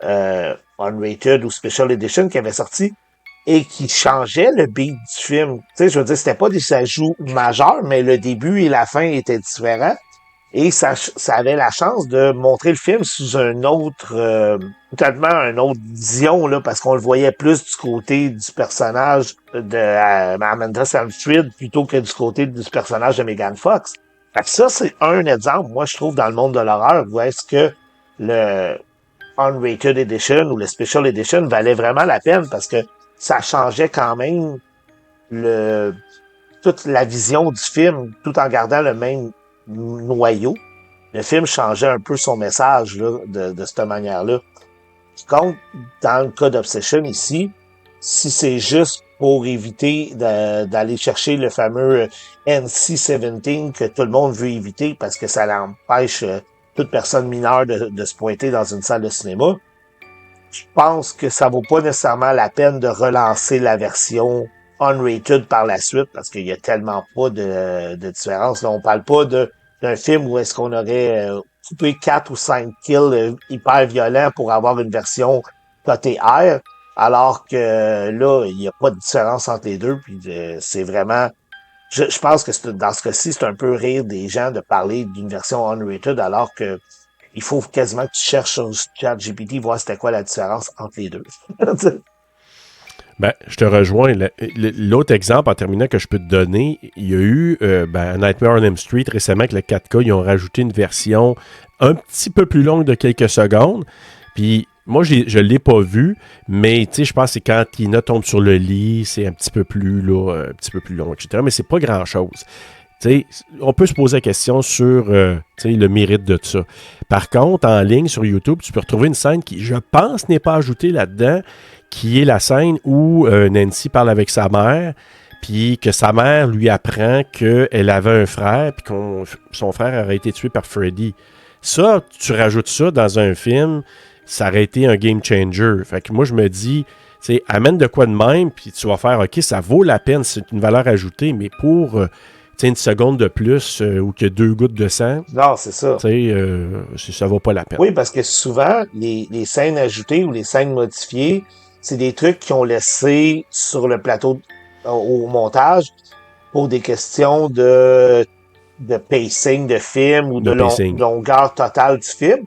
unrated ou Special Edition qui avait sorti et qui changeait le beat du film. Tu sais, je veux dire, c'était pas des ajouts majeurs, mais le début et la fin étaient différents. Et ça avait la chance de montrer le film sous totalement une autre vision, là, parce qu'on le voyait plus du côté du personnage de Amanda Seyfried plutôt que du côté du personnage de Megan Fox. Fait que ça, c'est un exemple, moi, je trouve, dans le monde de l'horreur, où est-ce que le Unrated Edition ou le Special Edition valait vraiment la peine, parce que ça changeait quand même toute la vision du film, tout en gardant le même noyau. Le film changeait un peu son message là, de cette manière-là. Par contre, dans le cas d'Obsession ici, si c'est juste pour éviter d'aller chercher le fameux NC-17 que tout le monde veut éviter parce que ça l'empêche toute personne mineure de se pointer dans une salle de cinéma, je pense que ça vaut pas nécessairement la peine de relancer la version unrated par la suite parce qu'il y a tellement pas de différence. Là, on parle pas d'un film où est-ce qu'on aurait coupé 4 ou 5 kills hyper violents pour avoir une version côté R, alors que là, il n'y a pas de différence entre les deux. Puis c'est vraiment... Je pense que dans ce cas-ci, c'est un peu rire des gens de parler d'une version unrated alors que il faut quasiment que tu cherches sur ChatGPT voir c'était quoi la différence entre les deux. Ben, je te rejoins. L'autre exemple, en terminant, que je peux te donner, il y a eu Nightmare on Elm Street récemment avec le 4K. Ils ont rajouté une version un petit peu plus longue de quelques secondes. Puis moi, je l'ai pas vu, mais tu sais, je pense que c'est quand Tina tombe sur le lit, c'est un petit peu plus long, etc. Mais c'est pas grand-chose. T'sais, on peut se poser la question sur le mérite de ça. Par contre, en ligne sur YouTube, tu peux retrouver une scène qui, je pense, n'est pas ajoutée là-dedans, qui est la scène où Nancy parle avec sa mère, puis que sa mère lui apprend qu'elle avait un frère, puis que son frère aurait été tué par Freddy. Ça, tu rajoutes ça dans un film, ça aurait été un game changer. Fait que moi, je me dis, amène de quoi de même, puis tu vas faire, OK, ça vaut la peine, c'est une valeur ajoutée, mais pour... une seconde de plus ou que 2 gouttes de sang. Non, c'est ça. Ça vaut pas la peine. Oui, parce que souvent, les scènes ajoutées ou les scènes modifiées, c'est des trucs qu'ils ont laissé sur le plateau au montage pour des questions de pacing de film ou de longueur totale du film.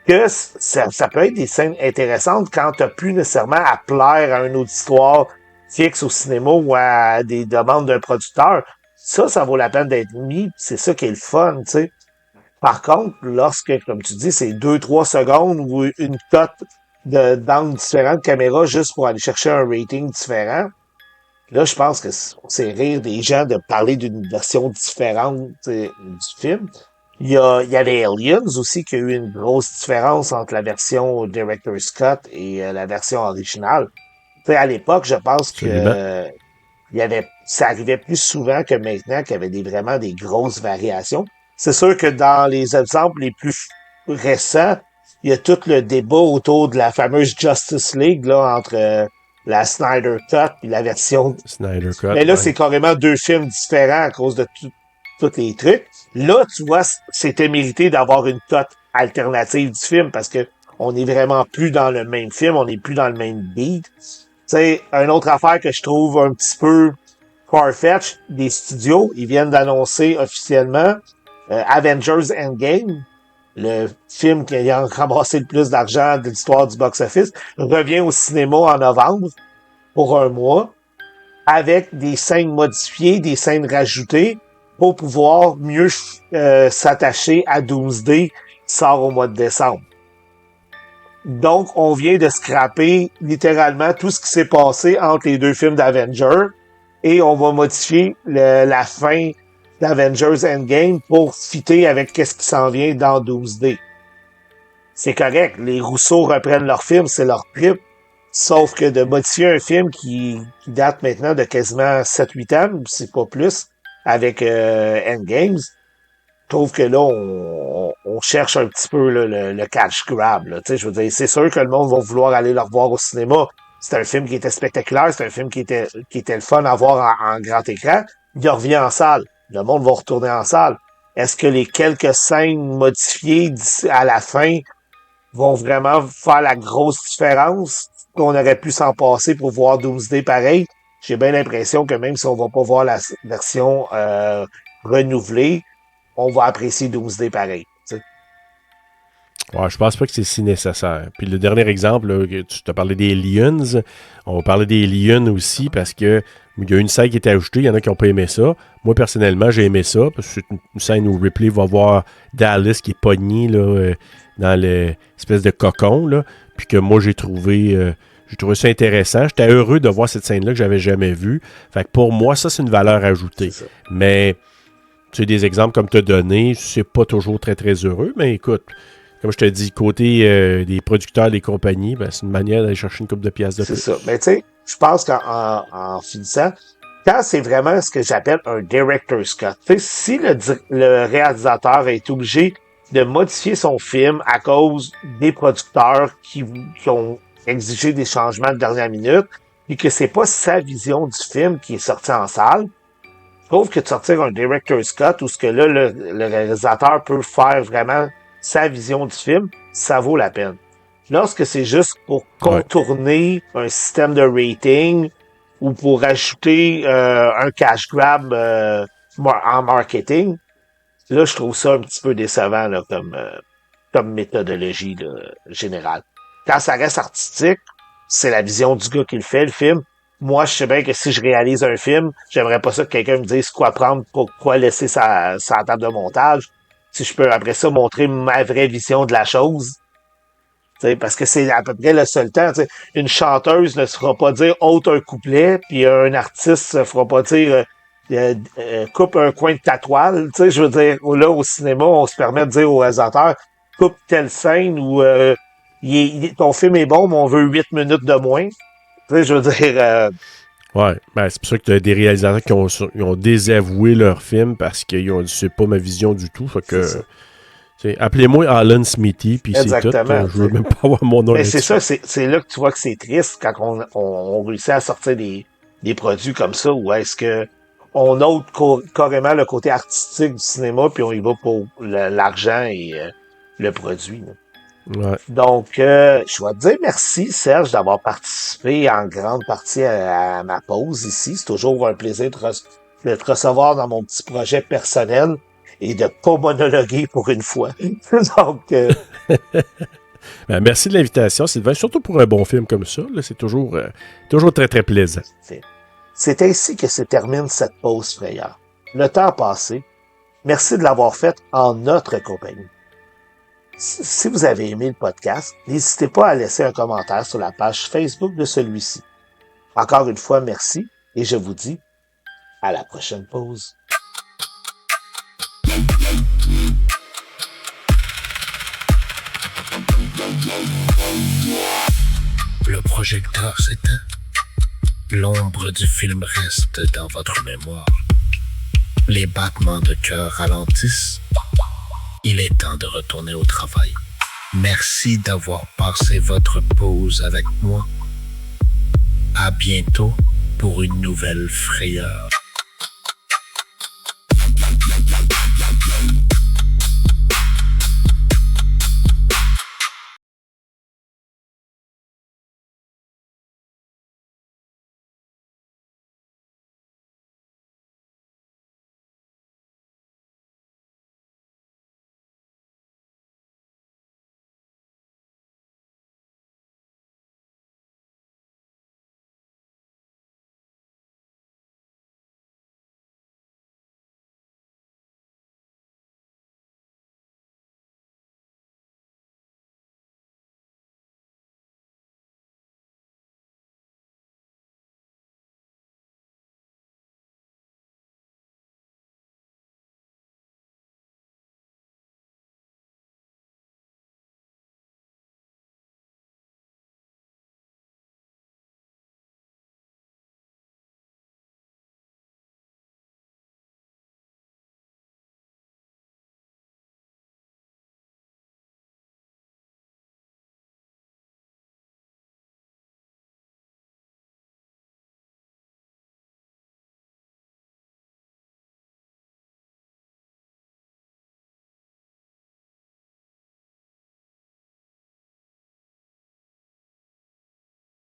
que ça peut être des scènes intéressantes quand t'as plus nécessairement à plaire à une auditoire fixe au cinéma ou à des demandes d'un producteur. Ça vaut la peine d'être mis. C'est ça qui est le fun, tu sais. Par contre, lorsque, comme tu dis, c'est 2-3 secondes ou une cote d'angles différents de caméra juste pour aller chercher un rating différent, là, je pense que c'est rire des gens de parler d'une version différente du film. Il y avait Aliens aussi qui a eu une grosse différence entre la version Director's Cut et la version originale. Tu sais, à l'époque, je pense Absolument. que ça arrivait plus souvent que maintenant qu'il y avait vraiment des grosses variations. C'est sûr que dans les exemples les plus récents, il y a tout le débat autour de la fameuse Justice League là entre la Snyder Cut et la version. Snyder Cut. Mais là, ouais. c'est carrément deux films différents à cause de tous les trucs. Là, tu vois, c'était mérité d'avoir une cote alternative du film parce que on est vraiment plus dans le même film, on est plus dans le même beat. Tu sais, une autre affaire que je trouve un petit peu far-fetched des studios, ils viennent d'annoncer officiellement Avengers Endgame, le film qui a ramassé le plus d'argent de l'histoire du box-office, revient au cinéma en novembre pour un mois, avec des scènes modifiées, des scènes rajoutées, pour pouvoir mieux s'attacher à Doomsday qui sort au mois de décembre. Donc, on vient de scraper littéralement tout ce qui s'est passé entre les deux films d'Avengers et on va modifier la fin d'Avengers Endgame pour fitter avec qu'est-ce qui s'en vient dans Doomsday. C'est correct, les Rousseau reprennent leur film, c'est leur trip, sauf que de modifier un film qui date maintenant de quasiment 7-8 ans, c'est pas plus, avec Endgames, je trouve que là, on cherche un petit peu là, le cash grab. Là. Je veux dire, c'est sûr que le monde va vouloir aller le revoir au cinéma. C'est un film qui était spectaculaire, c'est un film qui était le fun à voir en grand écran. Il revient en salle. Le monde va retourner en salle. Est-ce que les quelques scènes modifiées à la fin vont vraiment faire la grosse différence qu'on aurait pu s'en passer pour voir Doomsday pareil? J'ai bien l'impression que même si on va pas voir la version renouvelée, on va apprécier Doomsday pareil. T'sais. Ouais, je pense pas que c'est si nécessaire. Puis le dernier exemple, là, que tu t'as parlé des Lions. On va parler des Lions aussi parce que il y a une scène qui était ajoutée. Il y en a qui n'ont pas aimé ça. Moi, personnellement, j'ai aimé ça parce que c'est une scène où Ripley va voir Dallas qui est pogné là, dans l'espèce de cocon. Là, puis que moi, j'ai trouvé ça intéressant. J'étais heureux de voir cette scène-là que j'avais jamais vue. Fait que pour moi, ça, c'est une valeur ajoutée. Mais tu sais, des exemples comme tu as donné, c'est pas toujours très, très heureux. Mais écoute, comme je te dis, côté des producteurs, des compagnies, ben, c'est une manière d'aller chercher une couple de pièces de plus. C'est ça. Mais tu sais, je pense qu'en finissant, quand c'est vraiment ce que j'appelle un director's cut, tu sais, si le réalisateur est obligé de modifier son film à cause des producteurs qui ont exigé des changements de dernière minute, et que c'est pas sa vision du film qui est sorti en salle, je trouve que de sortir un director's cut où ce que là, le réalisateur peut faire vraiment sa vision du film, ça vaut la peine. Lorsque c'est juste pour contourner un système de rating ou pour ajouter un cash grab en marketing, là, je trouve ça un petit peu décevant là, comme méthodologie là, générale. Quand ça reste artistique, c'est la vision du gars qui le fait, le film. Moi, je sais bien que si je réalise un film, j'aimerais pas ça que quelqu'un me dise quoi prendre, quoi laisser sa table de montage. Si je peux après ça montrer ma vraie vision de la chose. T'sais, parce que c'est à peu près le seul temps. T'sais. Une chanteuse ne se fera pas dire ôte un couplet, puis un artiste ne fera pas dire coupe un coin de ta toile. T'sais, je veux dire, là, au cinéma, on se permet de dire au réalisateur coupe telle scène où ton film est bon, mais on veut 8 minutes de moins. T'sais, je veux dire... Ouais, ben, c'est pour ça que tu as des réalisateurs qui ont désavoué leur film parce qu'ils ont dit c'est pas ma vision du tout. Fait que appelez-moi Alan Smithy, puis c'est tout. Je veux même pas avoir mon nom. Mais c'est ça, c'est là que tu vois que c'est triste quand on réussit à sortir des produits comme ça, où est-ce que on ôte carrément le côté artistique du cinéma, puis on y va pour l'argent et le produit. Là. Ouais. Donc, je dois te dire merci, Serge, d'avoir participé en grande partie à ma pause ici. C'est toujours un plaisir de te recevoir dans mon petit projet personnel. et de pas monologuer pour une fois. Donc, Ben, merci de l'invitation, Sylvain. Surtout pour un bon film comme ça. Là, c'est toujours très, très plaisant. c'est ainsi que se termine cette pause frayeur. Le temps a passé. Merci de l'avoir fait en notre compagnie. Si vous avez aimé le podcast, n'hésitez pas à laisser un commentaire sur la page Facebook de celui-ci. Encore une fois, merci et je vous dis à la prochaine pause. Le projecteur s'éteint. L'ombre du film reste dans votre mémoire. Les battements de cœur ralentissent. Il est temps de retourner au travail. Merci d'avoir passé votre pause avec moi. À bientôt pour une nouvelle frayeur.